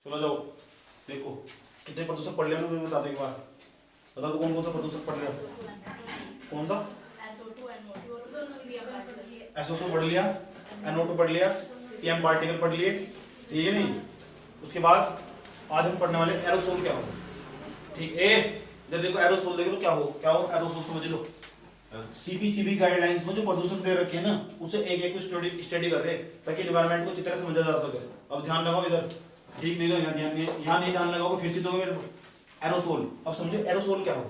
चलो जाओ देखो कितने प्रदूषक पढ़ लिया ना, तुम्हें बता दो एक बार। बता दो कौन कौन सा प्रदूषक पढ़ लिया। कौन सा? SO2 पढ़ लिया, NO2 पढ़ लिया, PM पार्टिकल पढ़ लिए, ठीक है नहीं। उसके बाद आज हम पढ़ने वाले एरोसोल क्या हो। ठीक है, जब देखो एरोसोल देखो तो क्या हो एरोसोल समझ लो। CPCB गाइडलाइंस में जो प्रदूषक दे रखे हैं ना, उसे एक एक स्टडी कर रहे हैं ताकि एनवायरनमेंट को अच्छी तरह समझा जा सके। अब ध्यान लगाओ इधर, ठीक नहीं तो यहाँ नहीं ध्यान लगाओगे फिर से दोगे मेरे को। एरोसोल, अब समझो एरोसोल क्या हो।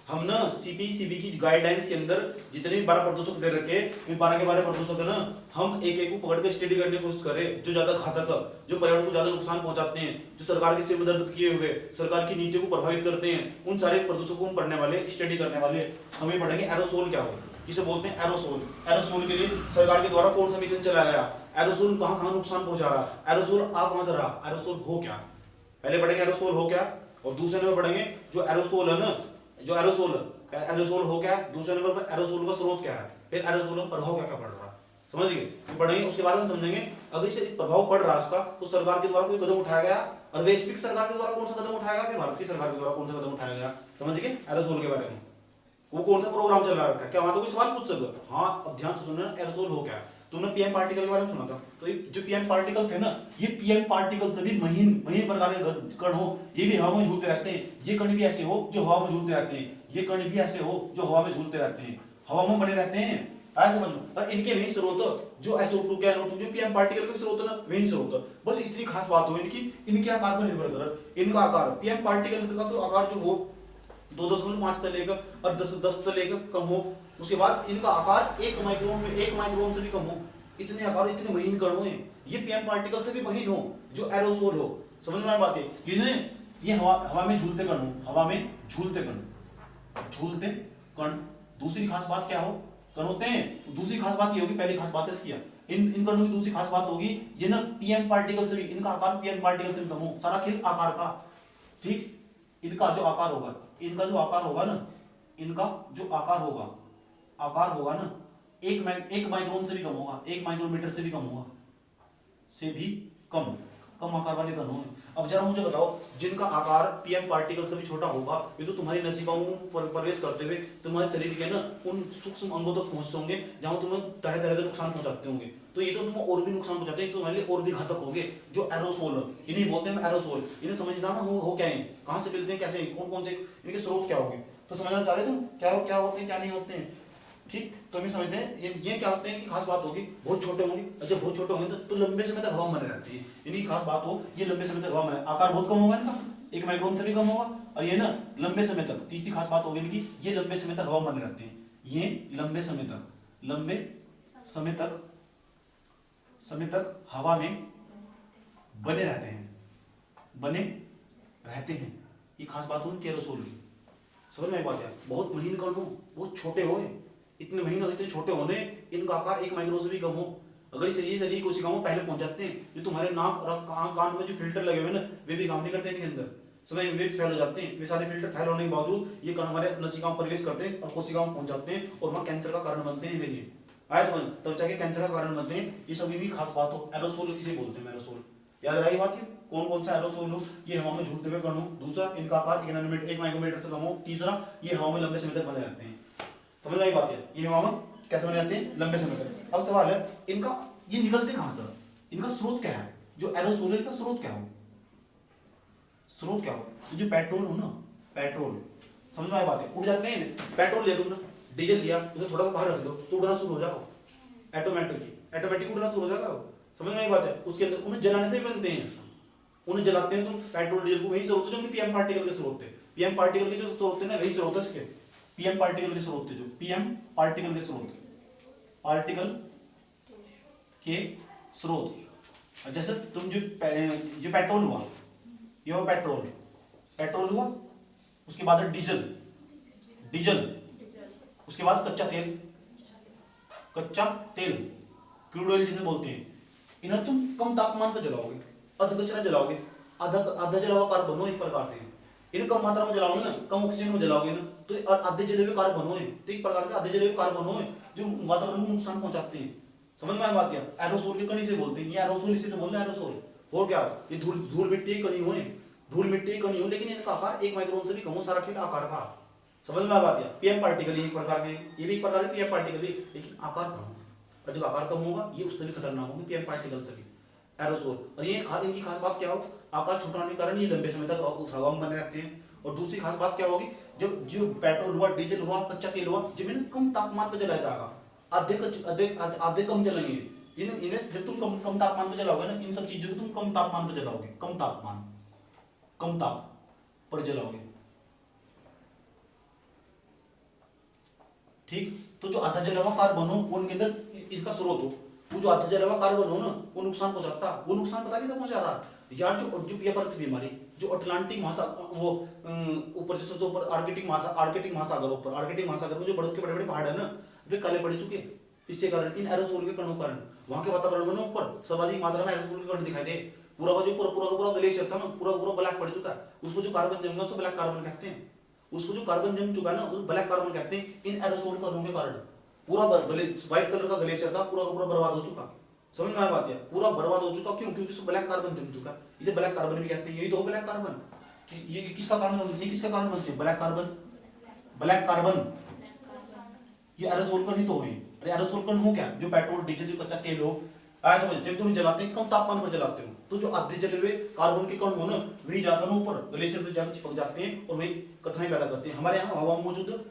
हम ना CPCB की गाइडलाइंस के अंदर जितने भी 12 प्रदूषक दे रखे हैं, 12 के 12 प्रदूषक है ना, हम एक एक को पकड़ के स्टडी करने की कोशिश करें जो ज्यादा घातक, जो पर्यावरण को ज्यादा नुकसान पहुंचाते हैं, जो सरकार के सिर में दर्द किए हुए, सरकार की नीतियों को प्रभावित करते हैं, उन सारे प्रदूषकों को हम पढ़ने वाले, स्टडी करने वाले। हमें पढ़ेंगे एरोसोल क्या हो, जिसे बोलते हैं एरोसोल। एरोसोल के लिए सरकार के द्वारा कौन सा मिशन चलाया गया, एरोसोल कहाँ कहाँ नुकसान पहुंचा रहा, एरोसोल आ कहाँ रहा, एरोसोल हो क्या। पहले पढ़ेंगे एरोसोल हो क्या, और दूसरे नंबर पढ़ेंगे जो एरोसोल है ना, जो एरोसोल हो क्या, दूसरे नंबर पर एरोसोल का स्रोत क्या है, फिर एरोसोल का प्रभाव क्या क्या पड़ रहा है, समझ गए। पढ़ेंगे, उसके बाद हम समझेंगे अगर इसे प्रभाव पड़ रहा इसका तो सरकार के द्वारा कोई कदम उठाया गया, और वैश्विक सरकार के द्वारा कौन सा कदम उठाया गया, फिर भारत की सरकार के द्वारा कौन सा कदम उठाया गया, समझ गए। एरोसोल के बारे में वो कौन सा प्रोग्राम चल रहा है, क्या वहां तो कोई सवाल पूछ सकते। हाँ अब ध्यान से सुनना, एरोसोल हो क्या। तुमने PM पार्टिकल के बारे में सुना था, तो जो PM पार्टिकल थे ना, ये PM पार्टिकल तभी महीन प्रकार के कण हो, ये भी हवा में झूलते रहते हैं। ये कण भी ऐसे हो जो हवा में झूलते रहते हैं, ये कण भी ऐसे हो जो हवा में झूलते रहते हैं, हवा में बने रहते हैं, आया समझ लो। और इनके वही स्रोत जो SO2 के NO2 जो PM पार्टिकल के स्रोत है ना, वही स्रोत। बस इतनी खास बात हो इनकी, इनके आकार पर निर्भर कर। इनका आकार PM पार्टिकल का तो आकार जो हो 2.5 से लेकर और 10 से लेकर कम हो। उसके बाद इनका आकार 1 माइक्रोन से भी कम हो। इतने आकार, इतने महीन कण हो। ये PM पार्टिकल से भी महीन हो जो एरोसोल हो। समझ में आ बात है। ये हवा में झूलते कण हो, हवा में झूलते कण। दूसरी खास बात क्या हो, कण होते हैं। दूसरी खास बात ये होगी, पहली खास बात है इन कणों की दूसरी खास बात होगी ये ना PM पार्टिकल से भी, इनका आकार PM पार्टिकल से भी कम हो। सारा खेल आकार का, ठीक। इनका जो आकार होगा, इनका जो आकार होगा ना, इनका जो आकार होगा ना, एक माइक्रोन से भी कम होगा, 1 माइक्रोमीटर से भी कम होगा, से भी कम आकार वाले कण होंगे। अब जरा मुझे बताओ, जिनका आकार PM पार्टिकल से भी छोटा होगा, ये तो तुम्हारी नसिकाओं में प्रवेश करते हुए तुम्हारे शरीर के ना उन सूक्ष्म अंगों तक पहुंचते होंगे जहां तुम्हें तरह तरह के नुकसान पहुंचाते होंगे। तो ये तो तुम्हें और भी नुकसान पहुंचाते हैं, तो तुम्हारे लिए और भी घातक होंगे। जो एरोसोल, इन्हें बोलते हैं एरोसोल। इन्हें समझना हो क्या है, कहाँ से मिलते हैं, कैसे, कौन से इनके स्रोत क्या होंगे। तो समझना चाह रहे तुम क्या होते हैं, क्या नहीं होते हैं, ठीक। तो हम समझते हैं ये क्या होते हैं कि खास बात होगी, बहुत छोटे होंगे। जब बहुत छोटे होंगे तो लंबे समय तक हवा में रहती है। इनकी खास बात हो, ये लंबे समय तक हवा में, आकार बहुत कम होगा इनका, 1 माइक्रोन से भी कम होगा, और ये ना लंबे समय तक। तीसरी खास बात होगी इनकी, ये लंबे समय तक हवा में रहते हैं। ये लंबे समय तक हवा में बने रहते हैं। ये खास बात होगी एरोसोल की। समझ में बात है। बहुत महीन कण हो, बहुत छोटे हो, इतने महीन और इतने छोटे होने, इनका आकार 1 माइक्रोन से भी कम हो। अगर ये शरीर कोशिकाओं में पहले पहुंच जाते हैं, जो तुम्हारे नाक और कान में जो फिल्टर लगे हुए ना, वे भी काम नहीं करते इनके अंदर। समय वे फैल हो जाते हैं। वे सारे फिल्टर फैल होने के बावजूद ये कण हमारे नसिकाओं में प्रवेश करते हैं और कोशिकाओं में पहुंच जाते हैं, और वहाँ कैंसर का कारण बनते हैं। ये आया समझ, त्वचा के कैंसर का कारण बनते हैं। ये सब इनकी खास बात हो, एरोसोल इसे बोलते हैं। एरोसोल याद रही बात है। कौन सा एरोसोल हो, ये हवा में झूलते हुए कण हो। दूसरा, इनका आकार 1 माइक्रोमीटर से कम हो। तीसरा, ये हवा में लंबे समय तक बने रहते हैं। समझ आई बात है। ये हवा में कैसे बने रहते हैं, लंबे समय तक। अब सवाल है इनका, ये निकलते कहां से, इनका स्रोत क्या है। जो एरोसोल का स्रोत क्या हो, तो जो पेट्रोल हो ना, पेट्रोल, समझ में आई बात है। उड़ जाते हैं, पेट्रोल लिया तुमने, डीजल लिया, उसे थोड़ा सा बाहर रख दो तो उड़ना शुरू हो जाएगा, ऑटोमेटिक उड़ना शुरू हो जाएगा। समझ में आई बात है। उसके अंदर उन्हें जलाने से भी बनते हैं, उन्हें जलाते हैं तो पेट्रोल डीजल को, वही स्रोत है जो PM पार्टिकल के स्रोत थे। PM पार्टिकल के जो स्रोत थे ना, वही स्रोत है इसके। PM पार्टिकल के स्रोत थे, जो PM पार्टिकल के स्रोत। जैसे तुम जो पेट्रोल हुआ, ये हुआ पेट्रोल हुआ, उसके बाद डीजल, उसके बाद कच्चा तेल, क्रूड ऑयल जिसे बोलते हैं। इन्हें तुम कम तापमान पर जलाओगे, अधकचरा जलाओगे, आधा जला हुआ कार्बन हो एक प्रकार से। इन्हें कम मात्रा में जलाओगे ना, कम ऑक्सीजन में जलाओगे ना, तो आधे जले हुए कार्बन हो, तो एक प्रकार के आधे जले हुए कार्बन हो जो वातावरण को नुकसान पहुंचाते हैं। समझ में आ बात है। एरोसोल के कण इसे बोलते हैं। ये एरोसोल इसे तो बोल रहे हैं एरोसोल। और क्या, ये धूल धूल मिट्टी की कणी हुए, धूल मिट्टी की कणी हो, लेकिन इनका आकार 1 माइक्रोन से भी कम हो, सारा खेल आकार का। समझ में आ बात है? पीएम पार्टिकल एक प्रकार के, ये भी एक प्रकार के पीएम पार्टिकल ही, लेकिन आकार कम। और जब आकार कम होगा ये उस तरह खतरनाक होंगे पीएम पार्टिकल से भी, एरोसोल। और ये इनकी खास बात क्या हो, आकार छोटा होने के कारण ये लंबे समय तक उस हवा में बने रहते हैं। और दूसरी खास बात क्या होगी, जब जो पेट्रोल हुआ, डीजल हुआ, कच्चा तेल हुआ, जब इन्हें कम तापमान पर जलाया जाएगा, आधे कम जलेंगे इन्हें। जब तुम कम तापमान पर जलाओगे ना, इन सब चीजों को तुम कम तापमान पर जलाओगे, कम ताप पर जलाओगे, ठीक। तो जो आधा जला हुआ कार्बन हो उनके अंदर इसका स्रोत हो, वो जो आधा जला हुआ कार्बन हो ना, वो नुकसान पहुंचाता। वो नुकसान पता किसे पहुंचा रहा यार, जो ये पृथ्वी हमारी, जो अटलांटिक महासागर, वो ऊपर जैसे जो ऊपर आर्कटिक महासागर, ऊपर आर्कटिक महासागर में जो बर्फ के बड़े बड़े पहाड़ है ना, वे काले पड़ चुके। इससे कारण इन एरोसोल के कणों कारण वहां के वातावरण में ऊपर सर्वाधिक मात्रा में एरोसोल के कण दिखाई दे। पूरा का जो पूरा ग्लेशियर था ना, पूरा ब्लैक पड़ चुका है। उसको जो कार्बन जमेगा उसको ब्लैक कार्बन कहते हैं। उसको जो कार्बन जम चुका है ना, उसको ब्लैक कार्बन कहते हैं। इन एरोसोल कणों के कारण पूरा व्हाइट कलर का ग्लेशियर था, पूरा बर्बाद हो चुका। समझ में आ बात है? पूरा बर्बाद हो चुका। क्यों? क्योंकि उसको ब्लैक कार्बन जम चुका। इसे ब्लैक कार्बन भी कहते हैं। यही तो ब्लैक कार्बन, ये किसका कारण, ये किसका कारण बनते हैं? ब्लैक कार्बन ये एरोसोल कण ही तो है। अरे एरोसोल कण हो क्या, जो पेट्रोल, डीजल, जो कच्चा तेल हो, ऐसा समझ, जब तुम जलाते हैं कम तापमान पर जलाते हो, तो जो आधे जले हुए कार्बन के कण हो ना, वही जाकर ऊपर ग्लेशियर पे जाकर चिपक जाते हैं और वही कठिनाई पैदा करते हैं। हमारे यहाँ हवा में मौजूद,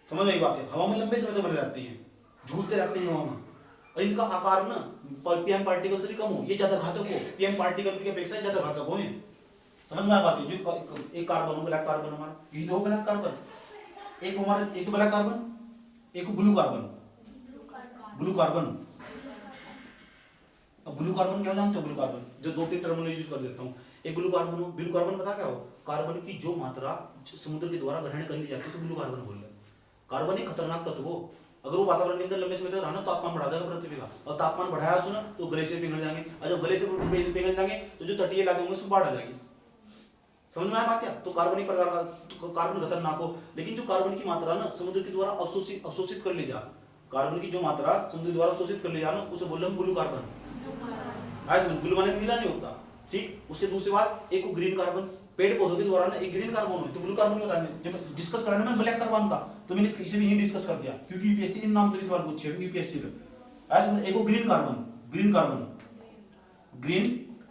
समझ आई बात है, हवा में लंबे समय तक बने रहते हैं, झूलते रहते हैं हवा में। और इनका आकार ना पीएम पार्टिकल से भी कम हो, ये ज्यादा घातक हो, पीएम पार्टिकल की अपेक्षा ज्यादा घातक हो। समझ में आ बात है? जो एक कार्बन हो, ब्लैक कार्बन हमारा, यही दो ब्लैक कार्बन, एक हमारा, एक ब्लैक कार्बन, एक ब्लू कार्बन। अब ब्लू कार्बन क्या जानते हो? ब्लू कार्बन जो 2-3 टर्म यूज कर देता हूँ। एक ब्लू कार्बन हो, ब्लू कार्बन पता क्या हो? कार्बन की जो मात्रा समुद्र के द्वारा ग्रहण कर ली जाती है उसे ब्लू कार्बन बोल रहे हैं। कार्बन एक खतरनाक तत्व हो, अगर वो वातावरण के अंदर लंबे समय तक रहा ना, तो तापमान बढ़ा देगा पृथ्वी का। और तापमान बढ़ाया उसने तो ग्लेशियर पिघल जाएंगे, और जब ग्लेशियर पिघल जाएंगे तो जो तटीय इलाके होंगे उसमें बाढ़ आ जाएगी। समझ में आया बात क्या? तो कार्बन एक प्रकार का, तो कार्बन खतरनाक हो, लेकिन जो कार्बन की मात्रा ना समुद्र के द्वारा अवशोषित कर ली जा, कार्बन की जो मात्रा समुद्र द्वारा अवशोषित कर ली जा ना, उसे बोल रहे हैं ब्लू कार्बन। ब्लू माने नीला नहीं होता, ठीक। उसके दूसरी बात, एक को ग्रीन कार्बन, पेड़ पौधों के द्वारा ना एक ग्रीन कार्बन हो, तो ब्लू कार्बन क्या होता है? जब डिस्कस करा ना ब्लैक कार्बन का, तो मैंने इसे भी यही डिस्कस कर दिया, क्योंकि यूपीएससी इन नाम से सवाल पूछे यूपीएससी में। एक को ग्रीन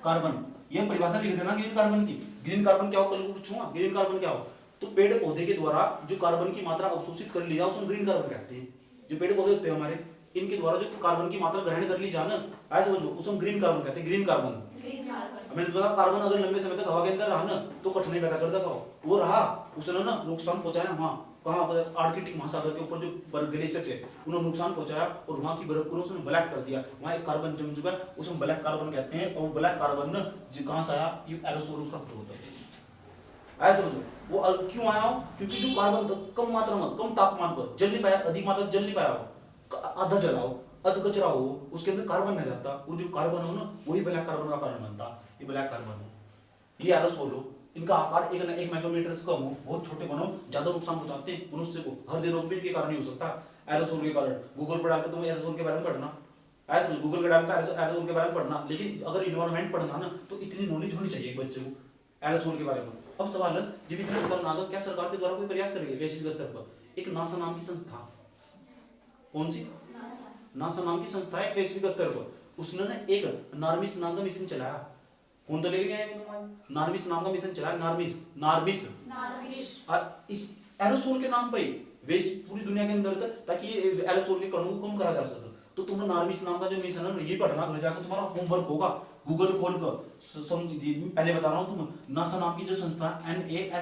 कार्बन, ये परिभाषा लिख देना ग्रीन कार्बन की। ग्रीन कार्बन क्या हो, कल को पूछूंगा ग्रीन कार्बन क्या हो। तो पेड़ पौधे के द्वारा जो कार्बन की मात्रा अवशोषित कर लिया उसे ग्रीन कार्बन कहते हैं। जो पेड़ पौधे होते हैं हमारे, इनके द्वारा जो कार्बन की मात्रा ग्रहण कर ली जाए, ऐसे समझो, उसे हम ग्रीन कार्बन कहते हैं। ग्रीन कार्बन मैंने बोला, कार्बन अगर लंबे समय तक हवा के अंदर रहा ना, तो कठिनाई पैदा कर देगा। वो रहा, उसने ना नुकसान पहुंचाया। हाँ, कहाँ पर? आर्कटिक महासागर के ऊपर जो बर्फ ग्लेशियर थे उन्होंने नुकसान पहुंचाया, और वहां की बर्फ को उसने ब्लैक कर दिया। वहां एक कार्बन जम चुका है, उसमें ब्लैक कार्बन कहते हैं। और ब्लैक कार्बन ना कहां से आया? ये एरोसोल उसका स्रोत है। ऐसे समझो, वो क्यों आया हो? क्योंकि जो कार्बन कम मात्रा में, कम तापमान पर जल नहीं पाया, अधिक मात्रा जल नहीं पाया हो, आधा जला हो, अध कचरा हो, उसके अंदर कार्बन नहीं जाता, वो जो कार्बन हो ना, वही ब्लैक कार्बन का कारण बनता। ये ब्लैक कार्बन हो, ये एरोसोल हो, इनका आकार 1 माइक्रोमीटर से कम हो, बहुत छोटे कण हो, ज्यादा नुकसान पहुंचाते हैं मनुष्य को। हृदय रोग भी इनके कारण ही हो सकता है, एरोसोल के कारण। गूगल पर डालकर तुम एरोसोल के बारे में पढ़ना, ऐसे गूगल पर डालकर एरोसोल के बारे में पढ़ना। लेकिन अगर इन्वायरमेंट पढ़ना ना, तो इतनी नॉलेज होनी चाहिए एक बच्चे को एरोसोल के बारे में। अब सवाल है, जब इतना खतरनाक, क्या सरकार के द्वारा कोई प्रयास करेगी वैश्विक स्तर पर? एक नासा नाम की संस्था, कौन सी? नासा नाम की संस्था है वैश्विक स्तर पर, उसने ना एक नार्मिस नाम का मिशन चलाया। कौन तो लेके गया है? नार्मिस नाम का मिशन चलाया। नार्मिस एरोसोल के नाम पे पूरी दुनिया के अंदर, ताकि एरोसोल के कणों को कम करा जा सके। तो तुम नार्मिस नाम का जो मिशन है ये पढ़ना, घर जाकर तुम्हारा होमवर्क होगा। गूगल खोल कर पहले बता रहा हूँ, तुम नासा नाम की जो संस्था NASA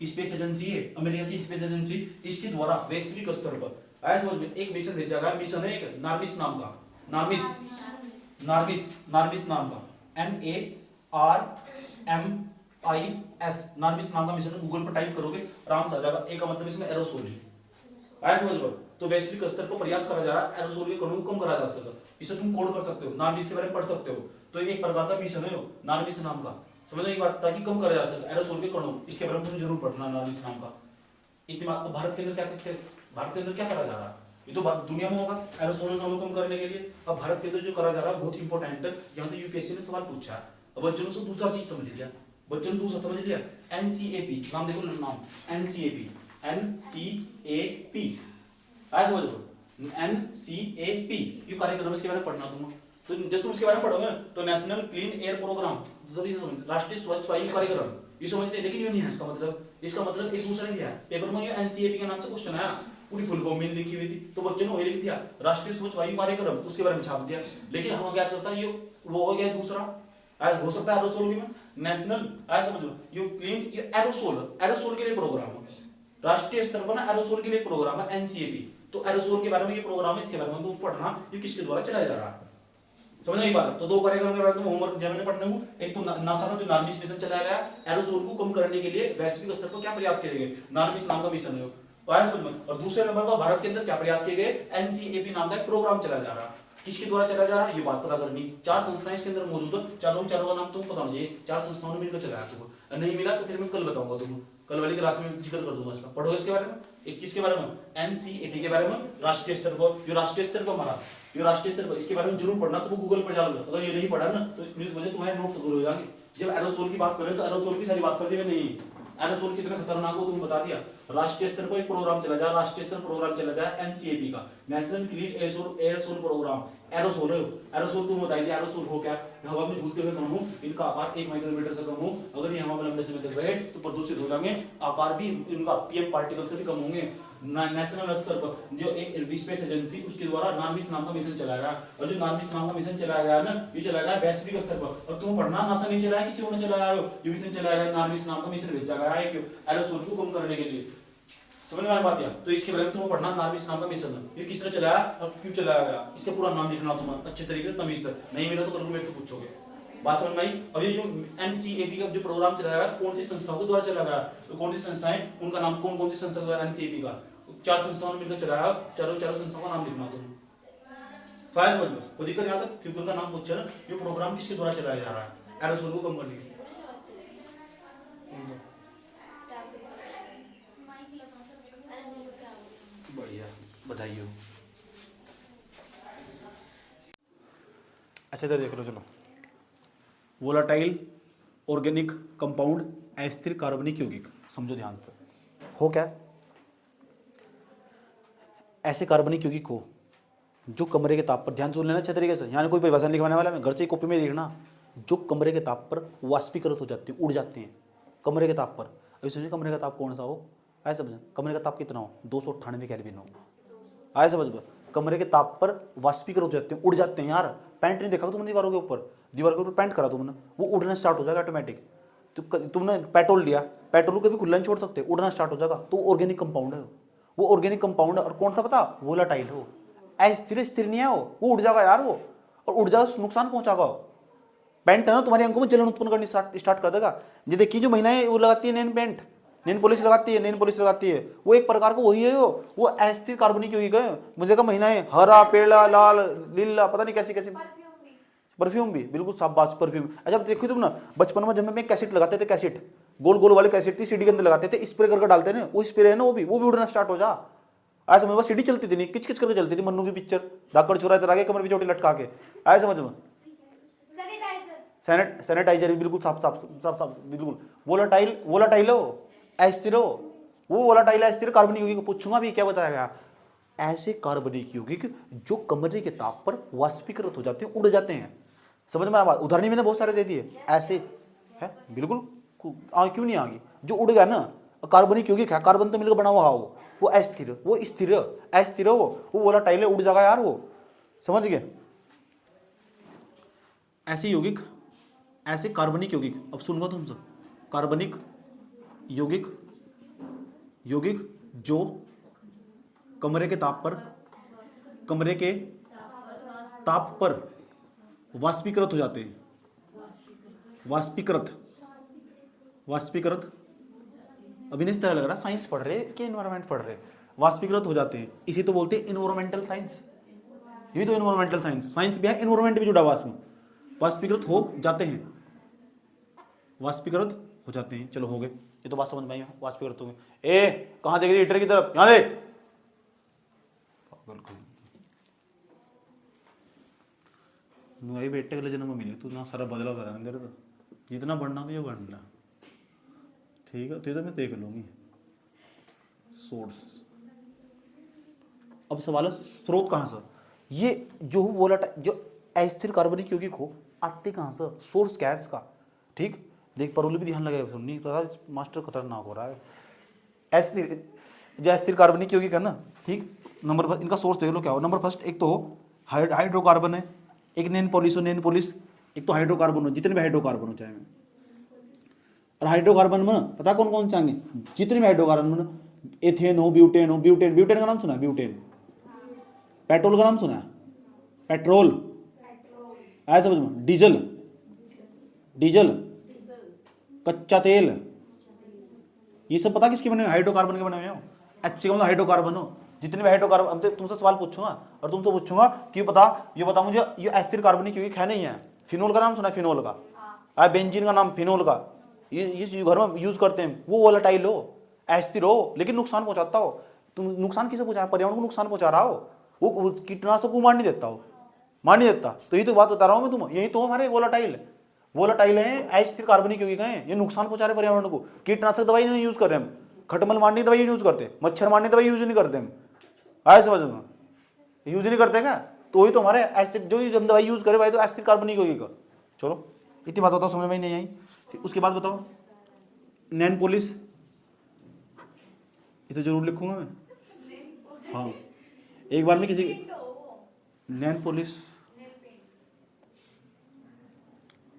स्पेस एजेंसी है, अमेरिका की स्पेस एजेंसी, इसके द्वारा वैश्विक स्तर पर ऐसा समझ में एक मिशन भेजा गया। मिशन है एक नार्मिस नाम का, नार्मिस नाम का, NARMIS, नार्मिस नाम का मिशन। गूगल पर टाइप करोगे आराम से आ जाएगा। एक का मतलब इसमें एरोसोल है, ऐसा समझ लो। तो वैश्विक स्तर पर प्रयास करा जा रहा है एरोसोल के कणों को कम करा जा सके। इसे तुम कोड कर सकते हो, नार्मिस के बारे में पढ़ सकते हो। तो एक प्रकार का मिशन है नार्मिस नाम का, समझने की बात, ताकि कम करा जा सके एरोसोल के कणों। इसके बारे में तुम जरूर पढ़ना, नार्मिस नाम का। इतनी बात। तो भारत के अंदर क्या करा जा रहा है? ये तो दुनिया में होगा एरोसोल को कम करने के लिए। अब भारत के अंदर जो करा जा रहा है बहुत इंपॉर्टेंट है, यहाँ तो यूपीएससी ने सवाल पूछा है। अब बच्चों से दूसरा चीज समझ लिया, बच्चों ने दूसरा समझ लिया, एनसीएपी नाम देखो, नाम एनसीएपी, एनसीएपी आया समझ लो, एनसीएपी ये कार्यक्रम, इसके बारे में पढ़ना तुम। तो जब तुम इसके बारे में पढ़ोगे तो नेशनल क्लीन एयर प्रोग्राम, राष्ट्रीय स्वच्छ वायु कार्यक्रम, ये समझते हैं, लेकिन ये नहीं है इसका मतलब। इसका मतलब एक दूसरा भी है, पेपर में ये एनसीएपी के नाम से क्वेश्चन आया, पूरी फुल फॉर्म में लिखी हुई थी, तो बच्चों ने वही लिख दिया राष्ट्रीय स्वच्छ वायु कार्यक्रम, उसके बारे में छाप दिया। लेकिन हम क्या सकता है, ये वो हो गया दूसरा, हो सकता है एरोसोल में नेशनल, आया समझ लो, यू क्लीन, ये एरोसोल, एरोसोल के लिए प्रोग्राम है, राष्ट्रीय स्तर पर ना एरोसोल के लिए प्रोग्राम है एनसीएपी। तो एरोसोल के बारे में ये प्रोग्राम है, इसके बारे में तुम पढ़ना, ये किसके द्वारा चलाया जा रहा है, समझ नहीं बात। तो दो कार्यक्रम के बारे में होमवर्क जब पढ़ने को, एक तो नासा का जो नार्मिस मिशन चलाया गया एरोसोल को कम करने के लिए वैश्विक स्तर पर क्या प्रयास किए गए, नार्मिस नाम का मिशन है, और दूसरे नंबर पर भारत के अंदर क्या प्रयास किए गए, एनसीएपी नाम का एक प्रोग्राम चलाया जा रहा है। किसके द्वारा चलाया जा रहा है ये बात पता करनी। चार संस्थाएं इसके अंदर मौजूद है, चारों का नाम तुमको पता होना चाहिए, चार संस्थाओं ने मिलकर चलाया। तुमको नहीं मिला तो फिर मैं कल बताऊंगा, तुमको कल वाली क्लास में जिक्र कर दूंगा इसका, पढ़ो इसके बारे में। एक किसके बारे में, एनसीएपी के बारे में, राष्ट्रीय स्तर पर, जो राष्ट्रीय स्तर पर हमारा, ये राष्ट्रीय स्तर पर, इसके बारे में जरूर पढ़ना। तुम गूगल पर जाओगे, अगर ये नहीं पढ़ा ना तो न्यूज में तुम्हारे नोट्स दूर हो जाएंगे। जब एरोसोल की बात करें तो एरोसोल की सारी बात करते हुए नहीं, एरोसोल कितना खतरनाक हो तुम बता दिया। राष्ट्रीय स्तर पर एक प्रोग्राम चला जाए, राष्ट्रीय स्तर प्रोग्राम चला जाए एनसीएपी का, national clean aerosol programme. Aerosol aerosol तुम बताइए एरोसोल हो क्या, हवा में झूलते हुए कण हो, इनका आकार 1 माइक्रोमीटर से कम हो, अगर ये हवा में लंबे समय तक रहे तो प्रदूषित हो जाएंगे, आकार भी इनका पीएम पार्टिकल से भी कम होंगे। नेशनल स्तर पर जो एक स्पेस एजेंसी, उसके द्वारा नार्मिस नाम का मिशन चलाया गया, और जो नार्मिस नाम का मिशन चलाया गया ना, ये चलाया गया वैश्विक स्तर पर। और तुम पढ़ना, नासा नहीं चलाया, किसी और ने चलाया हो, ये मिशन चलाया गया, नार्मिस नाम का मिशन भेजा गया है क्यों, एरोसोल को कम करने के लिए। समझ में आ बात? तो इसके बारे में तुम्हें पढ़ना, नार्मिस नाम का मिशन है, ये किस तरह चलाया और क्यों चलाया गया, इसका पूरा नाम लिखना तुम्हें अच्छे तरीके से, तमीज से। नहीं मिला तो कल मेरे से पूछोगे, बात समझ में आई। और ये जो एनसीएपी का जो प्रोग्राम चलाया गया, कौन सी संस्थाओं के द्वारा चलाया गया, तो कौन सी संस्थाएं, उनका नाम, कौन कौन सी संस्था द्वारा, एनसीएपी का 4 संस्थाओं ने मिलकर चलाया, चारों संस्थाओं का नाम लिखना तुम, शायद समझ लो, कोई दिक्कत यहाँ तक, क्योंकि उनका नाम पूछा ना। ये प्रोग्राम किसके द्वारा चलाया जा रहा है, एरोसोल को कम करने के लिए। बढ़िया, बधाई हो। अच्छा इधर देख लो, चलो। वोलाटाइल ऑर्गेनिक कंपाउंड, अस्थिर कार्बनिक यौगिक, समझो ध्यान से। हो क्या, ऐसे कार्बनिक यौगिक हो जो कमरे के ताप पर, ध्यान सुन लेना अच्छे तरीके से, यानी कोई परिभाषा लिखवाने वाला, मैं घर से कॉपी में लिखना, जो कमरे के ताप पर वाष्पीकृत हो जाते हैं, उड़ जाते हैं कमरे के ताप पर। अभी समझिए कमरे का ताप कौन सा हो, आए समझ, कमरे का ताप कितना हो, 298 केल्विन हो, आए समझ। कमरे के ताप पर वाष्पीकृत हो जाते हैं, उड़ जाते हैं। यार पैंट नहीं देखा तुमने दीवारों के ऊपर, दीवार के ऊपर पैंट करा तुमने, वो उड़ना स्टार्ट हो जाएगा ऑटोमेटिक। तो तुमने पेट्रोल लिया, पेट्रोल को कभी खुला नहीं छोड़ सकते, उड़ना स्टार्ट हो जाएगा, तो ऑर्गेनिक कंपाउंड है वो, ऑर्गेनिक कंपाउंड है। और कौन सा पता, वोलाटाइल हो, अस्थिर स्थिर नहीं है वो उड़ जाएगा यार वो, और उड़ जाएगा नुकसान पहुंचाएगा। पेंट है ना तुम्हारी अंकों में जलन उत्पन्न करनी स्टार्ट कर देगा। ये देखिए जो महिलाएं वो लगाती है नेन पेंट, नेन पॉलिश लगाती है, नेन पॉलिश लगाती है, वो एक प्रकार का वही है, वो अस्थिर कार्बनिक यौगिक है। मुझे कहा महिलाएं हरा, पीला, लाल, नीला, पता नहीं कैसी कैसी, परफ्यूम भी बिल्कुल शाबाश, परफ्यूम। अच्छा देखिए तुम ना, बचपन में जब मैं कैसेट लगाते थे, कैसेट गोल गोल वाली कैसेट थी, सीडी के अंदर लगाते थे, स्प्रे करके डालते ना, वो स्प्रे है ना, वो भी उड़ना स्टार्ट हो जा। आज समझ में, सीडी चलती थी नहीं, किच किच करके चलती थी, मन्नू की पिक्चर, धाकड़ चुरा चला के कमर भी चोटी लटका के, आए समझ में। सैनिटाइजर भी बिल्कुल साफ साफ साफ साफ बिल्कुल। वोलाटाइल हो, अस्थिर हो, वो वोलाटाइल अस्थिर कार्बनिक यौगिक, पूछूंगा भी क्या बताया गया, ऐसे कार्बनिक यौगिक जो कमरे के ताप पर वाष्पीकृत हो जाते हैं, उड़ जाते हैं। समझ में आया? उदाहरण मैंने बहुत सारे दे दिए, ऐसे है बिल्कुल, क्यों नहीं आगे, जो उड़ गया ना कार्बनिक यौगिक है, कार्बन तो मिलकर बना हुआ हो, वो अस्थिर, वो स्थिर, अस्थिर हो, वो वोलाटाइल उड़ जाएगा यार वो, समझ गए। ऐसे यौगिक, ऐसे कार्बनिक यौगिक, अब सुनूंगा तुमसे, कार्बनिक यौगिक, यौगिक जो कमरे के ताप पर, कमरे के ताप पर वाष्पीकृत हो जाते हैं, वाष्पीकृत, वाष्पीकृत, अभी नहीं इस तरह लग रहा साइंस पढ़ रहे कि एनवायरनमेंट पढ़ रहे, वाष्पीकृत हो जाते हैं, इसी तो बोलते हैं एनवायरमेंटल साइंस, यही तो एनवायरमेंटल साइंस, साइंस भी है, एनवायरमेंट भी जुड़ा हुआ इसमें। वाष्पीकृत हो जाते हैं, वाष्पीकृत हो जाते हैं, चलो हो गए, ये तो बात समझ में आई, वाष्पीकृत हो गए। ए कहां देख रही, हीटर की तरफ, यहां देख, नुआई बेटे के लिए जन्म मिली तू ना सारा बदला करा तेरे तो जितना बढ़ना तो ये बढ़ना ठीक है तो मैं देख लूँगी सोर्स। अब सवाल है स्रोत कहाँ से, ये जो बोला जो अस्थिर कार्बनिक यौगिक हो आते कहाँ से, सोर्स क्या है इसका। ठीक देख परोली भी ध्यान लगाए सुननी तो मास्टर खतरनाक हो रहा है। अस्थिर जो अस्थिर कार्बनिक यौगिक है ना, ठीक नंबर फर्स्ट इनका सोर्स देख लो क्या हो। नंबर फर्स्ट एक तो हाइड्रोकार्बन है, एक नैन पॉलिस हो, नैन पॉलिस एक तो हाइड्रोकार्बन हो, जितने भी हाइड्रोकार्बन हो चाहे। और हाइड्रोकार्बन में पता कौन कौन से आएंगे, जितने भी हाइड्रोकार्बन में एथेन हो, ब्यूटेन ब्यूटेन का नाम सुना है, ब्यूटेन। पेट्रोल का नाम सुना है, पेट्रोल आया समझ में। डीजल डीजल कच्चा तेल, ये सब पता किसके बने हुए, हाइड्रोकार्बन के बने हुए हो। अच्छे का मतलब हाइड्रोकार्बन हो, जितने भी हाइड्रोकार्बन। अब तुमसे सवाल पूछूंगा और तुमसे पूछूंगा कि ये बता मुझे ये अस्थिर कार्बनिक यौगिक है नहीं है। फिनोल का नाम सुना है, फिनोल का, बेंजीन का नाम फिनोल का, ये घर में यूज करते हैं। वो वोलेटाइल हो, अस्थिर हो, लेकिन नुकसान पहुंचाता हो। तुम नुकसान किसे पहुंचा, पर्यावरण को नुकसान पहुंचा रहा हो। वो कीटनाशक को मार नहीं देता हो, मार नहीं देता। तो यही तो बात बता रहा हूं मैं तुम, यही तो हमारे वोलेटाइल है, अस्थिर कार्बनिक यौगिक हैं, ये नुकसान पहुंचा रहे पर्यावरण को। कीटनाशक दवाई नहीं यूज कर रहे हम, खटमल मारने की दवाई यूज करते, मच्छर मारने की दवाई यूज नहीं करते हम। आए समझ में, यूज नहीं करते क्या। तो वही तो हमारे अस्थिर जो हम दवाई यूज करें भाई तो अस्थिर कार्बनिक यौगिक। चलो इतनी बात बताओ, समझ में नहीं आई। उसके बाद बताओ नैन पॉलिस, इसे जरूर लिखूंगा मैं। हाँ एक बार में किसी नैन पॉलिस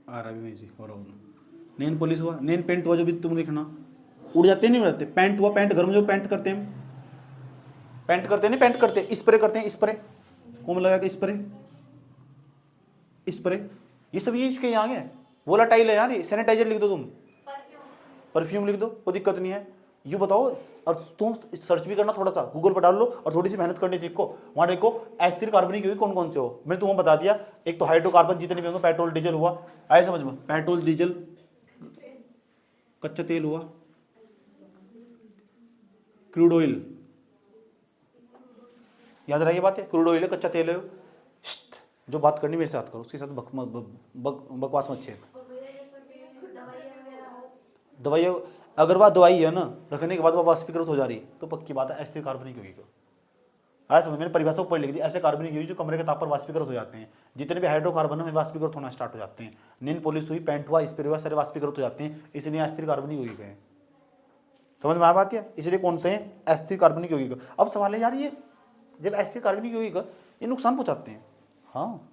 आ रहा भी इसी हो रहा हूँ। नैन पॉलिस हुआ, नैन पेंट हुआ, जो भी तुम लिखना उड़ जाते नहीं उड़ाते। पेंट हुआ, पेंट घर में जो पेंट करते हैं, पेंट करते नहीं, पेंट करते स्प्रे करते हैं, स्प्रे कौन लगा के स्प्रे, स्प्रे ये सब ये इसके यहाँ है। वोलेटाइल है यार, ये सैनिटाइजर लिख दो तुम, परफ्यूम लिख दो, कोई दिक्कत नहीं है। यू बताओ, और तुम सर्च भी करना थोड़ा सा, गूगल पर डाल लो और थोड़ी सी मेहनत करनी सीखो। वहां देखो अस्थिर कार्बनिक यौगिक कौन कौन से हो, मैंने तुम्हें बता दिया। एक तो हाइड्रोकार्बन जितने भी होंगे, पेट्रोल डीजल हुआ, आए समझ में, पेट्रोल डीजल कच्चा तेल हुआ, क्रूड ऑयल, याद रही बात है, क्रूड ऑयल है, कच्चा तेल है। जो बात करनी मेरे साथ करो, उसके साथ बकवास मत छेड़। दवाई अगर वह दवाई है ना, रखने के बाद वह वाष्पीकृत हो जा रही है तो पक्की बात है अस्थिर कार्बनिक यौगिक। आया समझ, मैंने परिभाषा ऊपर लिख दी, ऐसे कार्बनिक यौगिक जो कमरे के ताप पर वाष्पीकृत हो जाते हैं। जितने भी हाइड्रोकार्बन है वाष्पीकृत होना स्टार्ट हो जाते हैं। नैन पॉलिस हुई, पेंट हुआ, स्प्रे हुआ, सारे वाष्पीकृत हो जाते हैं, इसलिए अस्थिर कार्बनिक यौगिक है। समझ में आ बात है, इसलिए कौन से हैं, अस्थिर कार्बनिक यौगिक। अब सवाल है यार, ये जब अस्थिर कार्बनिक यौगिक ये नुकसान पहुंचाते हैं, हाँ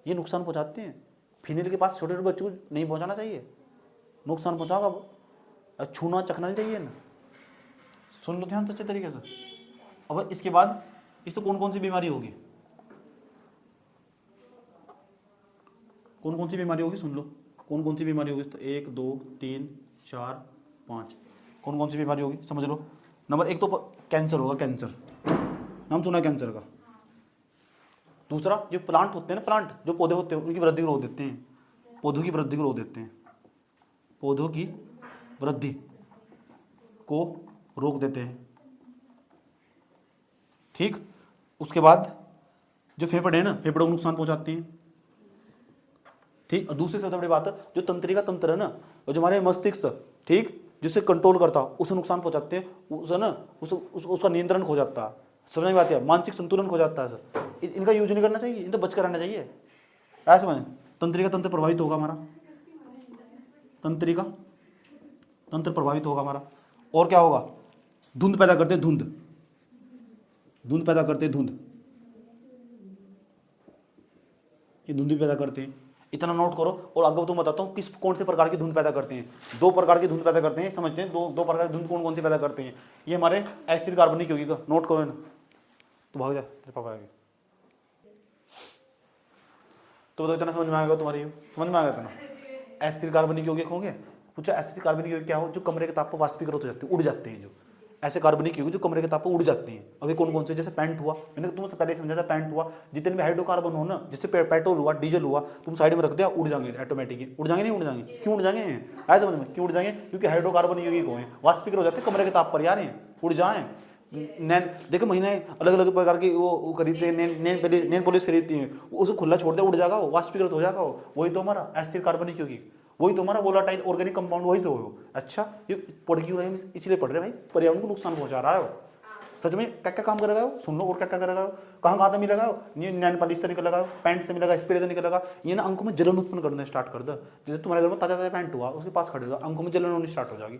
ये नुकसान पहुंचाते हैं। फिनेल के पास छोटे छोटे बच्चों को नहीं पहुंचाना चाहिए, नुकसान पहुंचाओगा, छूना चखना नहीं चाहिए ना। सुन लो ध्यान से अच्छे तरीके से। अब इसके बाद इस तो कौन कौन सी बीमारी होगी, कौन कौन सी बीमारी होगी, सुन लो कौन कौन सी बीमारी होगी। तो 1 2 3 4 5 कौन कौन सी बीमारी होगी समझ लो। नंबर 1 तो कैंसर होगा, कैंसर नाम सुना कैंसर का। दूसरा जो प्लांट होते हैं ना, प्लांट जो पौधे होते हैं उनकी वृद्धि को रोक देते हैं, पौधों की वृद्धि को रोक देते हैं, पौधों की वृद्धि को रोक देते हैं। ठीक, उसके बाद जो फेफड़े हैं ना, फेफड़ों को नुकसान पहुंचाते हैं। ठीक, और दूसरी सबसे बड़ी बात है जो तंत्रिका तंत्र है ना, और जो हमारे मस्तिष्क, ठीक जिससे कंट्रोल करता है उसे नुकसान पहुंचाते हैं। उसे ना उसका नियंत्रण खो जाता है। समझ में आती है, मानसिक संतुलन खो जाता है सर। इनका यूज नहीं करना चाहिए, इनसे बच कर रहना चाहिए। ऐसा समझ, तंत्रिका तंत्र प्रभावित होगा हमारा, तंत्रिका तंत्र प्रभावित होगा हमारा। और क्या होगा, धुंध पैदा करते, धुंध पैदा करते, धुंध, ये धुंध भी पैदा करते हैं। इतना नोट करो। और आगे तुम बताता हूँ किस कौन से प्रकार की धुंध पैदा करते हैं। 2 प्रकार की धुंध पैदा करते हैं, समझते हैं। दो प्रकार की धुंध कौन कौन सी पैदा करते हैं, ये हमारे अस्थिर कार्बनिक यौगिक का नोट करो ना। तो भाग जा तेरे पापा आगे। तो बताओ इतना समझ में आएगा तुम्हारी, समझ में आ गया इतना। अस्थिर कार्बनिक यौगिक होंगे, पूछा अस्थिर कार्बनिक यौगिक क्या हो, जो कमरे के ताप पर वाष्पीकृत हो जाते हैं, उड़ जाते हैं। जो ऐसे कार्बनिक यौगिक जो कमरे के ताप पर उड़ जाते हैं। अभी कौन कौन से, जैसे पेंट हुआ, मैंने तुमसे पहले समझा था, पेंट हुआ, जितने भी हाइड्रोकार्बन हो ना, जैसे पेट्रोल हुआ, डीजल हुआ, तुम साइड में रख दिया, उड़ जाएंगे ऑटोमेटिकली। उड़ जाएंगे नहीं उड़ जाएंगे, क्यों उड़ जाएंगे, ऐसे समझ में, क्यों उड़ जाएंगे, क्योंकि हाइड्रोकार्बन यौगिक हो, वाष्पीकृत हो जाते हैं कमरे के ताप पर यार, उड़ जाएं। नैन देखो महीने अलग अलग प्रकार की वो खरीदते हैं, नेन पॉलिश खरीदती हैं, उसको खुला छोड़ दे उड़ जाएगा, वो वाष्पीकृत हो जाएगा, वही तो हमारा अस्थिर कार्बनिक यौगिक, वही तो हमारा वोलाटाइल ऑर्गेनिक कंपाउंड, वही तो हो। अच्छा ये पढ़ क्यों रहे हैं, इसलिए पढ़ रहे हैं भाई, पर्यावरण को नुकसान पहुंचा रहा है वो। सच में क्या क्या काम करेगा वो, सुन लो, और क्या क्या करेगा वो, कहाँ कहाँ मिलेगा वो, नैन पॉलिश से निकलेगा, पैंट से मिलेगा, स्प्रे से निकलेगा, ये ना अंकों में जलन उत्पन्न करना स्टार्ट कर दे। जैसे तुम्हारे घर में ताजा ताजा पैंट हुआ, उसके पास खड़े हुआ, अंकों में जलन होनी स्टार्ट हो जाएगी,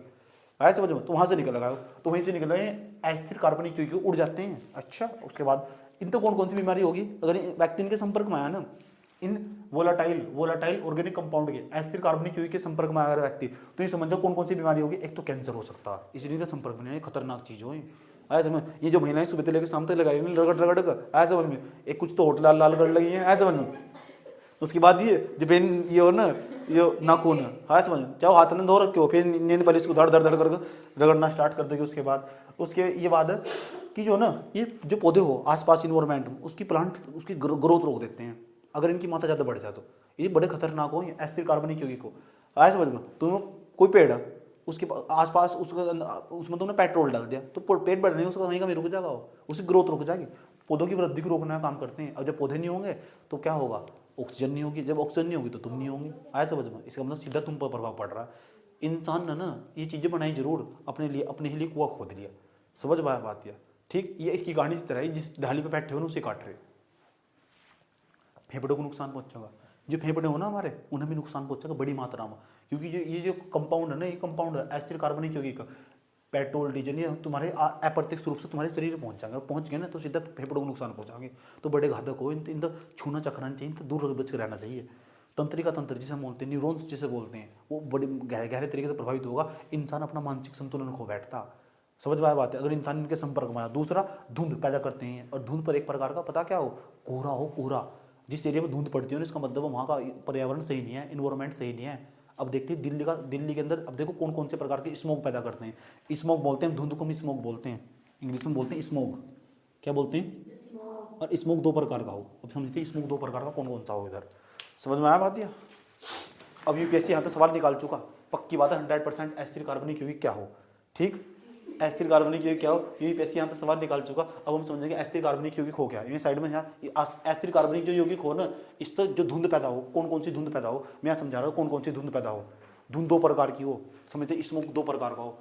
आया समझ में, तो वहां से निकल गया, तो वहीं से निकल गए अस्थिर कार्बनिक यौगिक उड़ जाते हैं। अच्छा उसके बाद इन तो कौन कौन सी बीमारी होगी अगर व्यक्ति इनके संपर्क में आया ना, इन वोलाटाइल ऑर्गेनिक कंपाउंड के अस्थिर कार्बनिक यौगिक के संपर्क में आया व्यक्ति, तो ये समझो कौन कौन सी बीमारी होगी। एक तो कैंसर हो सकता है, इसलिए इनके संपर्क में खतरनाक चीज हो। आया समझ में, ये जो महिलाएं सुबह से लेकर शाम तक लगा रही है रगड़ रगड़ कर, आया समझ में, एक कुछ तो होट लाल लाल कर लगी है, आया समझ में। उसके बाद ये जो पेन ये हो ना, ये नाखून है, हाँ समझ, चाहे हाथ में धो रखे हो, फिर नेल पॉलिश को धड़ धड़ धड़ करके रगड़ना स्टार्ट कर देगी। उसके बाद ये बात है कि जो ना ये जो पौधे हो आसपास इन्वायरमेंट में, उसकी प्लांट उसकी ग्रोथ रोक देते हैं, अगर इनकी मात्रा ज़्यादा बढ़ जाए तो ये बड़े खतरनाक हो अस्थिर कार्बनिक यौगिक को। आया समझ में, तुम कोई पेड़ है उसके आसपास उसमें तुमने पेट्रोल डाल दिया तो पेट बढ़ नहीं, उसका वहीं का भी रुक जाएगा, उसकी ग्रोथ रुक जाएगी। पौधों की वृद्धि को रोकने का काम करते हैं। अब जब पौधे नहीं होंगे तो क्या होगा, ऑक्सीजन नहीं होगी, जब ऑक्सीजन नहीं होगी तो तुम नहीं होंगे। आया समझ में, इसका मतलब सीधा तुम पर प्रभाव पड़ रहा है। इंसान ने ना ये चीज़ें बनाई जरूर अपने लिए, अपने ही लिए कुआं खोद लिया, समझ में आया बात। या ठीक ये इसकी कहानी इस तरह है, जिस ढाली पे बैठे हो ना उसे काट रहे, फेफड़ों को नुकसान पहुंचेगा, जो फेफड़े हो ना हमारे उन्हें भी नुकसान पहुंचेगा बड़ी मात्रा में, क्योंकि ये जो कंपाउंड है ना, ये कंपाउंड है अस्थिर कार्बनिक यौगिक, पेट्रोल डीजल ये तुम्हारे अप्रत्यक्ष रूप से तुम्हारे शरीर में पहुंच जाएंगे, पहुंच गए ना तो सीधा फेफड़ों को नुकसान पहुंचाएंगे, तो बड़े घातक हो। इन तो छूना चकराना चाहिए, इन तो दूर बच के रहना चाहिए। तंत्रिका तंत्र जिसे हम बोलते हैं, न्यूरॉन्स जिसे बोलते हैं, वो बड़े गहरे तरीके से प्रभावित होगा, इंसान अपना मानसिक संतुलन खो बैठता। समझ में आया बात है, अगर इंसान इनके संपर्क में आया। दूसरा धुंध पैदा करते हैं, और धुंध पर एक प्रकार का पता क्या हो, कोहरा हो, कोहरा। जिस एरिया में धुंध पड़ती है इसका मतलब वहाँ का पर्यावरण सही नहीं है, इन्वायरमेंट सही नहीं है। अब देखते हैं दिल्ली के अंदर, अब देखो कौन कौन से प्रकार के स्मोक पैदा करते हैं। स्मोक बोलते हैं धुंध को, हम स्मोक बोलते हैं, इंग्लिश में बोलते हैं स्मोक। क्या बोलते हैं, और स्मोक दो प्रकार का हो। अब समझते हैं स्मोक दो प्रकार का कौन कौन सा हो, इधर समझ में आया बात। या अब यूपीएससी यहाँ तक सवाल निकाल चुका, पक्की बात है 100% अस्थिर कार्बनिक यौगिक क्या हो। ठीक, अस्थिर कार्बनिक यौगिक क्या हो, यूपीएससी यहाँ तक सवाल निकाल चुका। अब हम समझेंगे अस्थिर कार्बनिक यौगिक हो क्या। ये साइड में यहाँ अस्थिर कार्बनिक जो यौगिक हो ना, इससे जो धुंध पैदा हो, कौन कौन सी धुंध पैदा हो, मैं यहाँ समझा रहा हूँ कौन कौन सी धुंध पैदा हो। धुंध दो प्रकार की हो, समझते स्मोक दो प्रकार का हो।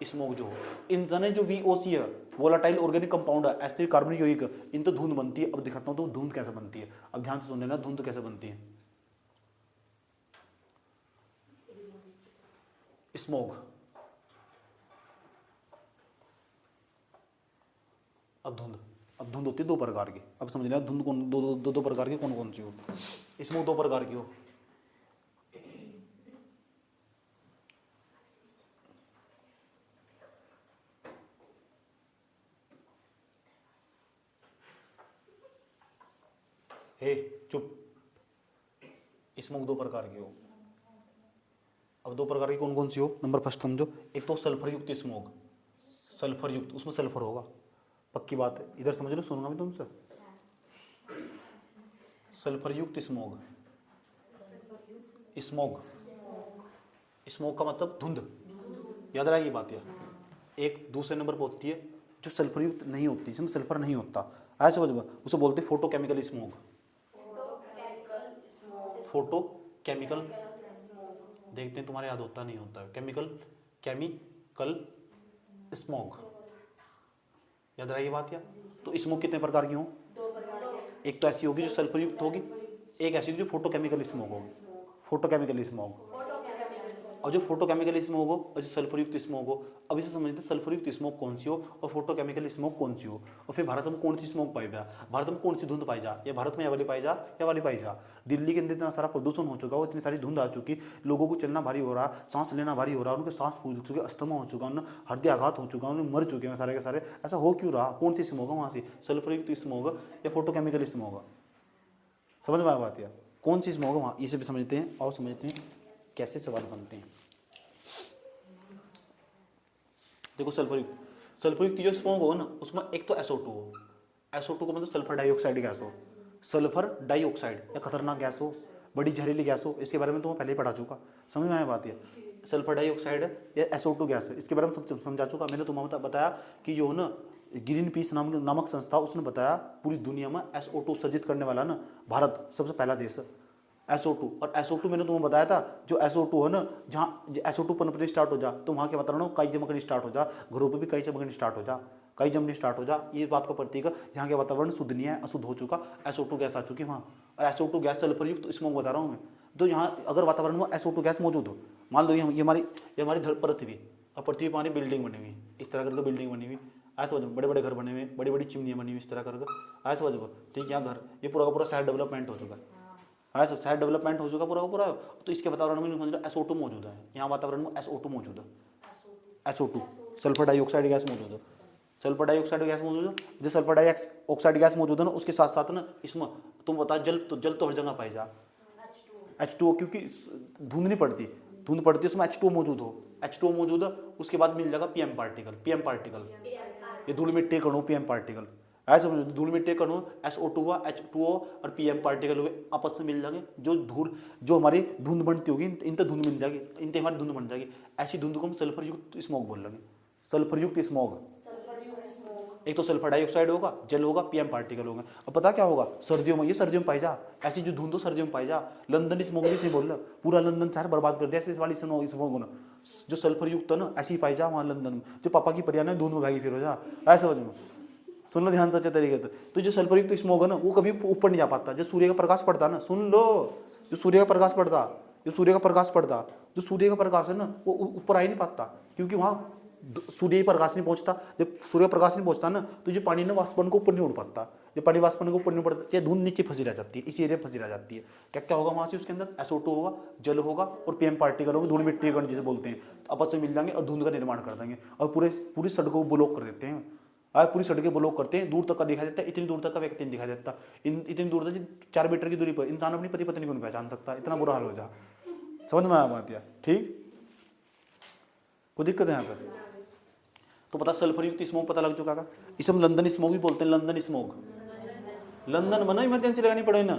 स्मोक जो हो, इन जो वीओसी है, वोलाटाइल ऑर्गेनिक कंपाउंड है, अस्थिर कार्बनिक यौगिक, इन तो धुंध बनती है। अब दिखाता हूँ तो धुंध कैसे बनती है, अब ध्यान से सुन लेना धुंध कैसे बनती है। स्मोक, अब धुंध होती है दो प्रकार की। अब समझ लेना धुंध कौन दो प्रकार की कौन कौन सी हो। स्मोक दो प्रकार की हो, हे चुप, स्मोक दो प्रकार की हो। अब दो प्रकार की कौन कौन सी हो, नंबर फर्स्ट समझो, एक तो सल्फर युक्त स्मोक, सल्फर युक्त, उसमें सल्फर होगा, पक्की बात है, इधर समझ लो, सुनूंगा मैं तुमसे। सल्फर युक्त स्मोक, स्मोक, स्मोक का मतलब धुंध, याद रहेगी बात। यह एक दूसरे नंबर पर होती है जो सल्फर युक्त नहीं होती, जिसमें सल्फर नहीं होता, ऐसे समझ में, उसे बोलते हैं फोटोकेमिकल स्मोक। फोटोकेमिकल, देखते हैं तुम्हारे याद होता नहीं होता है, केमिकल स्मोक, याद रहेगी बात। या तो स्मोक कितने प्रकार की हो, एक तो ऐसी होगी जो सल्फर युक्त होगी, एक ऐसी होगी जो फोटोकेमिकल स्मोक होगी, फोटोकेमिकल स्मोक। और जो फोटोकेमिकल स्मोक हो और जो सल्फर युक्त स्मोक हो, अब इसे समझते हैं सल्फर युक्त स्मोक कौन सी हो और फोटोकेमिकल स्मोक कौन सी हो। और फिर भारत में कौन सी स्मोक पाई जा, भारत में कौन सी धुंध पाई जा, या भारत में ये वाली पाई जा या वाली पाई जा। दिल्ली के अंदर इतना सारा प्रदूषण हो चुका हो, इतनी सारी धुंध आ चुकी, लोगों को चलना भारी हो रहा, सांस लेना भारी हो रहा, उनके सांस फूल चुके, अस्थमा हो चुका, उन्हें हृदयाघात हो चुका, उन्हें मर चुके हैं सारे के सारे। ऐसा हो क्यों रहा, कौन सी स्मोक है वहाँ से, सल्फर युक्त स्मोक या फोटोकेमिकल स्मोक, समझ में आ बात। या कौन सी स्मोक है वहाँ, ये भी समझते हैं और समझते हैं कैसे सवाल बनते हैं। देखो सल्फर युक्त जो स्मोक हो ना, उसमें एक तो SO2 हो, SO2 का मतलब सल्फर डाइऑक्साइड गैस हो, सल्फर डाइऑक्साइड या खतरनाक गैस हो, बड़ी जहरीली गैस हो, इसके बारे में तो मैं पहले ही पढ़ा चुका, समझ में आया बात। है सल्फर डाइऑक्साइड है, या SO2 गैस है। इसके बारे में सब समझा चुका मैंने। तुम्हें बताया कि जो ना ग्रीन पीस नामक संस्था, उसने बताया पूरी दुनिया में SO2 सर्जित करने वाला ना भारत सबसे पहला देश है। SO2, और SO2 मैंने तुम्हें बताया था, जो SO2 है ना, जहाँ SO2 पनपनी स्टार्ट हो जा तो वहाँ क्या बता रहा हूँ, कई चमकनी स्टार्ट हो जा, घरों पर भी कई चमकनी स्टार्ट हो जा, कई जमनी स्टार्ट हो जा। ये बात का प्रतीक है यहाँ के वातावरण शुद्ध नहीं है, अशुद्ध हो चुका, SO2 गैस आ चुकी है वहाँ। और SO2 गैस सल्फर युक्त स्मोक बता रहा हूँ मैं। तो यहाँ अगर वातावरण में SO2 गैस मौजूद हो, मान लो ये हमारी पृथ्वी, और पृथ्वी पर बिल्डिंग बनी हुई, इस तरह करके बिल्डिंग बनी हुई, आए समझ, बड़े बड़े घर बने हुए, बड़ी बड़ी चिमनियाँ बनी हुई, इस तरह करके आए समझ। ठीक, यहाँ घर, ये पूरा का पूरा शहर डेवलपमेंट हो चुका है, आए सर, शहर डेवलपमेंट हो चुका पूरा का पूरा। तो इसके वातावरण में समझ लो SO2 मौजूद है, यहाँ वातावरण में SO2 मौजूद है, SO2 सल्फर डाइऑक्साइड गैस मौजूद है, सल्फर डाइऑक्साइड गैस मौजूद है। जो सल्फर डाइऑक्साइड गैस मौजूद है ना, उसके साथ साथ ना इसमें तुम बता, जल तो हर जगह पाई जा, H2O, क्योंकि धुंध नहीं पड़ती, धुंध पड़ती है उसमें H2O मौजूद हो, H2O मौजूद है। उसके बाद मिल जाएगा PM पार्टिकल, ये धूल मिट्टी कणु PM पार्टिकल, ऐसे समझो, धूल मिट्टी कणु SO2 हुआ, H2O और PM पार्टिकल हुए, आपस में मिल जाएंगे। जो धूल, जो हमारी धुंध बनती होगी, इनते धुंध मिल जाएगी, इनते हमारी धुंध बन जाएगी। ऐसी धुंध को हम सल्फर युक्त स्मोक बोल लगे, सल्फर युक्त स्मोक। एक तो सल्फर डाइऑक्साइड होगा, जल होगा, PM पार्टिकल होगा। अब पता क्या होगा, सर्दियों में, ये सर्दियों में पाई जा, ऐसी जो धुंध हो सर्दियों में पाई जा। लंदन स्मोक भी से बोल रहा, पूरा लंदन शहर बर्बाद कर दिया ऐसे वाली स्मोक होना, जो सल्फर युक्त है ना, ऐसी पाई जा वहाँ लंदन में। जो पापा की परियां धुंध में भागी फिर हो जा, ऐसे समझ में, सुन लो ध्यान से अच्छे तरीके से। तो जो सल्फर युक्त स्मोक है ना, वो कभी ऊपर नहीं जा पाता। जो सूर्य का प्रकाश पड़ता है ना, सुन लो, जो सूर्य का प्रकाश पड़ता, जो सूर्य का प्रकाश पड़ता, जो सूर्य का प्रकाश है ना, वो ऊपर आ ही नहीं पाता, क्योंकि वहाँ सूर्य प्रकाश नहीं पहुंचता। जब सूर्य प्रकाश नहीं पहुंचता ना, तो जो पानी ना वाष्पन को ऊपर नहीं उड़ पाता। जब पानी वाष्पन को ऊपर नहीं उड़ता, ये धुंध नीचे फंसी रह जाती है, इसी एरिया फंसी रह जाती है। क्या क्या होगा वहां से, उसके अंदर SO2 होगा, जल होगा, और PM पार्टिकल होगा, धूल मिट्टी कण जिसे बोलते हैं, आपस में मिल जाएंगे और धुंध का निर्माण कर देंगे, और पूरी सड़कों को ब्लॉक कर देते हैं। आज पूरी सड़कें ब्लॉक करते हैं, दूर तक का दिखाई देता है, इतनी दूर तक का व्यक्ति नहीं दिखाई देता, इतनी दूर तक 4 मीटर की दूरी पर इंसान अपनी पति पत्नी को नहीं पहचान सकता, इतना बुरा हाल हो जा। समझ में आया बात यार? ठीक, कोई दिक्कत है यहाँ पर? तो पता सल्फर युक्त स्मोक पता लग चुका का। इसे हम लंदन स्मोक भी बोलते हैं, लंदन स्मोक। लंदन में ना इमरजेंसी लगानी पड़े ना,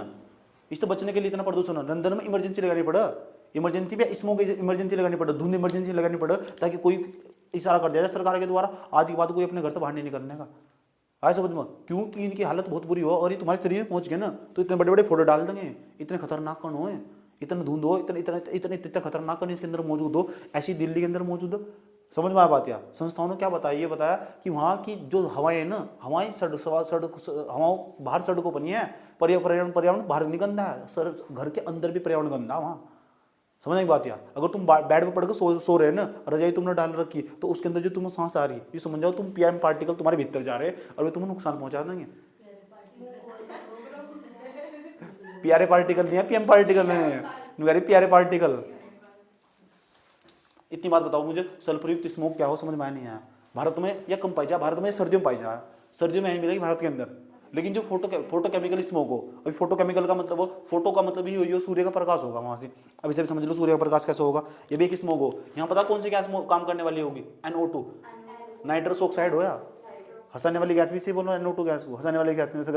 इस तो बचने के लिए इतना प्रदूषण हो, लंदन में इमरजेंसी लगानी पड़े, इमरजेंसी भी स्मोक इमरजेंसी लगानी पड़े, धुंध इमरजेंसी लगानी पड़े, ताकि कोई इशारा कर दिया जाए सरकार के द्वारा, आज के बाद कोई अपने घर से बाहर नहीं निकलने का। आए समझ में? क्योंकि इनकी हालत बहुत बुरी हो, और ये तुम्हारे शरीर में पहुंच गए ना, तो इतने बड़े बड़े फोटो डाल देंगे, इतने खतरनाक कण हो, इतना धुंध हो, इतना खतरनाक कण इसके अंदर मौजूद हो, ऐसी दिल्ली के अंदर मौजूद हो। समझ में आया बात? यार संस्थाओं ने क्या बताया, ये बताया कि वहाँ की जो हवाएं है ना, हवाएं हवाओं बाहर सड़कों पर नहीं है, पर्यावरण बाहर नहीं गंदा है, घर के अंदर भी पर्यावरण गंदा है वहाँ। समझ में बात? यार अगर तुम बेड पे पड़ के सो रहे हैं ना, रजाई तुमने डाल रखी, तो उसके अंदर जो तुम्हें सांस आ रही है, ये समझ जाओ तुम PM पार्टिकल तुम्हारे भीतर जा रहे हैं, और वे तुम्हें नुकसान पहुंचा देंगे। प्यारे पार्टिकल नहीं है, PM पार्टिकल है, प्यारे पार्टिकल। इतनी बात बताओ मुझे, सल्फर युक्त स्मोक क्या हो, समझ में नहीं आया? भारत में या कम पाई जा, भारत में सर्दियों में पाई जा, सर्दियों में यही मिलेगी भारत के अंदर। लेकिन जो फोटोकेमिकल स्मोक हो, अभी फोटोकेमिकल का मतलब हो, फोटो का मतलब ही हो सूर्य का प्रकाश होगा वहां से। अभी से समझ लो सूर्य का प्रकाश कैसे होगा, ये भी एक स्मोक हो। यहाँ पता कौन सी गैस काम करने वाली होगी? NO2, नाइट्रस ऑक्साइड हो। या हंसाने वाली गैस भी से बोलो, NO2 गैस को हंसाने वाली गैस में से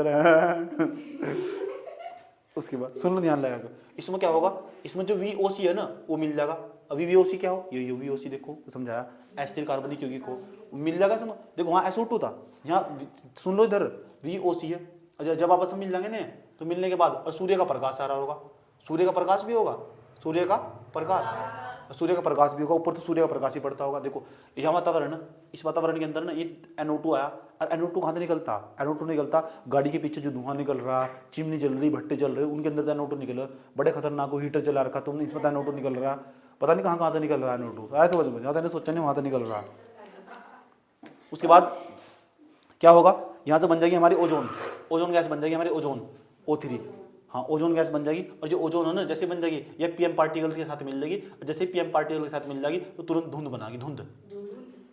उसके बाद सुन लो ध्यान लगा कर, इसमें क्या होगा, इसमें जो VOC है ना वो मिल जाएगा। अभी VOC क्या हो, ये VOC देखो समझाया, एसिटिल कार्बनिक यौगिक को मिल जाएगा। समझ देखो वहाँ SO2 था, यहाँ सुन लो इधर VOC है। अच्छा जब आपस में मिल जाएंगे ना, तो मिलने के बाद और सूर्य का प्रकाश आ रहा होगा, सूर्य का प्रकाश भी होगा, सूर्य का प्रकाश भी होगा, ऊपर तो सूर्य का प्रकाश ही पड़ता होगा। देखो यह वातावरण है, इस वातावरण के अंदर ना ये NO2 आया, और NO2 कहाँ से निकलता? NO2 निकलता गाड़ी के पीछे जो धुआं निकल रहा, चिमनी जल रही, भट्टे जल रहे, उनके अंदर NO2 निकल, बड़े खतरनाक को हीटर चला रखा तुमने, इसमें NO2 निकल रहा, पता नहीं कहाँ से निकल रहा है NO2, आया तो ज़्यादा सोचा नहीं वहाँ से निकल रहा। उसके बाद क्या होगा, यहाँ से बन जाएगी हमारी ओजोन गैस बन जाएगी हमारी, ओजोन O3। हाँ ओजोन गैस बन जाएगी, और जो ओजोन है ना जैसे बन जाएगी, ये PM पार्टिकल के साथ मिल जाएगी, और जैसे PM पार्टिकल के साथ मिल जाएगी तो तुरंत धुंध बनाएगी, धुंध।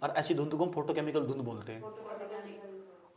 और ऐसी धुंध को हम फोटोकेमिकल धुंध बोलते हैं।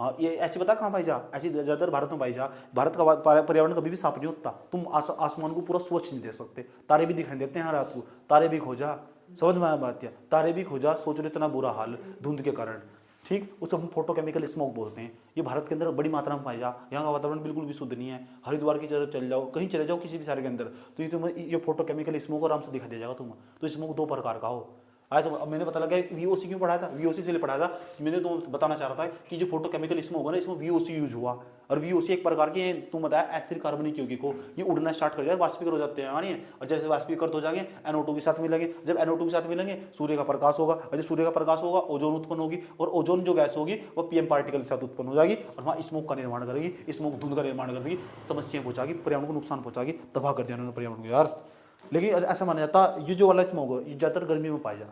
हाँ ये ऐसी बता कहाँ पाई जा, ऐसी ज़्यादातर भारत में पाई जा। भारत का पर्यावरण कभी भी साफ नहीं होता, तुम आसमान को पूरा स्वच्छ नहीं दे सकते, तारे भी दिखाई देते हैं रात को, तारे भी खोजा। समझ में आया बात? या तारे भी खोजा, सोच रहे इतना बुरा हाल धुंध के कारण। ठीक, उसको हम फोटोकेमिकल स्मोक बोलते हैं। ये भारत के अंदर बड़ी मात्रा में पाई जा, यहाँ का वातावरण बिल्कुल भी शुद्ध नहीं है। हरिद्वार की तरफ चल जाओ, कहीं चले जाओ किसी भी शहर के अंदर, तो ये तुम्हें ये फोटोकेमिकल स्मोक आराम से दिखा दे जाएगा तुम्हें। तो स्मोक दो प्रकार का हो। आज अब मैंने पता लगा VOC क्यों पढ़ाया था, VOC से पढ़ाया था कि मैंने तो बताना चाह रहा था कि जो फोटोकेमिकल स्मोक है ना, इसमें VOC यूज हुआ, और VOC एक प्रकार की तुम बताया अस्थिर कार्बनिक यौगिक को, ये उड़ना स्टार्ट कर जाए, वाष्पीकृत हो जाते हैं, मानिए, और जैसे वाष्पीकृत हो जाएंगे NO2 के साथ मिलेंगे, जब NO2 के साथ मिलेंगे सूर्य का प्रकाश होगा, और जब सूर्य का प्रकाश होगा ओजोन उत्पन्न होगी, और ओजोन जो गैस होगी वो PM पार्टिकल के साथ उत्पन्न हो जाएगी, और वहाँ स्मोक का निर्माण करेगी, स्मोक धुंध का निर्माण करेगी, समस्याएं पहुंचाएगी, पर्यावरण को नुकसान पहुंचाएगी, तबाह कर दिया उन्होंने पर्यावरण को यार। लेकिन ऐसा माना जाता ये जो वाला स्मोक है ये ज़्यादातर गर्मी में पाया जाए,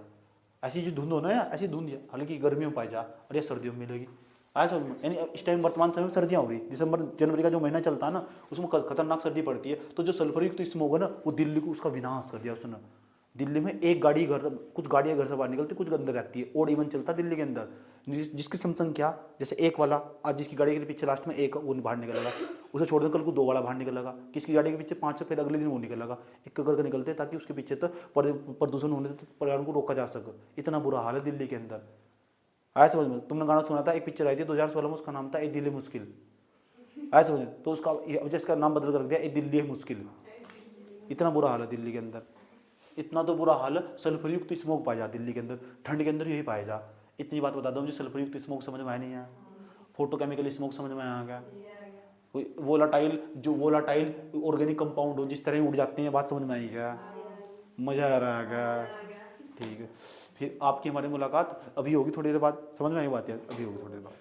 ऐसी जो धुंध होना है ऐसी धुंध है, हालांकि गर्मियों में पाई जा, और ये सर्दियों में मिलेगी। ऐसा यानी इस टाइम वर्तमान समय में सर्दियाँ हो रही, दिसंबर जनवरी का जो महीना चलता है ना, उसमें खतरनाक सर्दी पड़ती है। तो जो सल्फर युक्त स्मोक है ना, वो दिल्ली को उसका विनाश कर दिया उसने। दिल्ली में एक गाड़ी घर, कुछ गाड़ियाँ घर से बाहर निकलती, कुछ अंदर रहती है, और इवन चलता दिल्ली के अंदर, जिसकी संख्या जैसे एक वाला, आज जिसकी गाड़ी के पीछे लास्ट में एक वो बाहर निकलेगा, उसे छोड़ देकर कल को 2 वाला बाहर निकलेगा, किसकी गाड़ी के पीछे 5 है, फिर अगले दिन वो निकलेगा, एक करके निकलते हैं ताकि उसके पीछे तक प्रदूषण होने से पर्यावरण को रोका जा सके। इतना बुरा हाल है दिल्ली के अंदर। आया समझ में? तुमने गाना सुना था, एक पिक्चर आई थी 2016 में, उसका नाम था ए दिल है मुश्किल। आया समझ में? तो उसका जिसका नाम बदल कर रख दिया ए दिल्ली है मुश्किल। इतना बुरा हाल है दिल्ली के अंदर, इतना तो बुरा हाल सल्फरयुक्त स्मोक पाया जा दिल्ली के अंदर, ठंड के अंदर यही पाया जा। इतनी बात बता दो मुझे, सल्फरयुक्त स्मोक समझ में आया नहीं है, फोटोकेमिकल स्मोक समझ में आ गया, वोलाटाइल जो वोलाटाइल ऑर्गेनिक कंपाउंड हो जिस तरह उड़ जाते हैं, बात समझ में आई क्या? मजा आ रहा है क्या? ठीक है, फिर आपकी हमारी मुलाकात अभी होगी थोड़ी देर बाद, समझ में आई बात यार, अभी होगी थोड़ी देर बाद।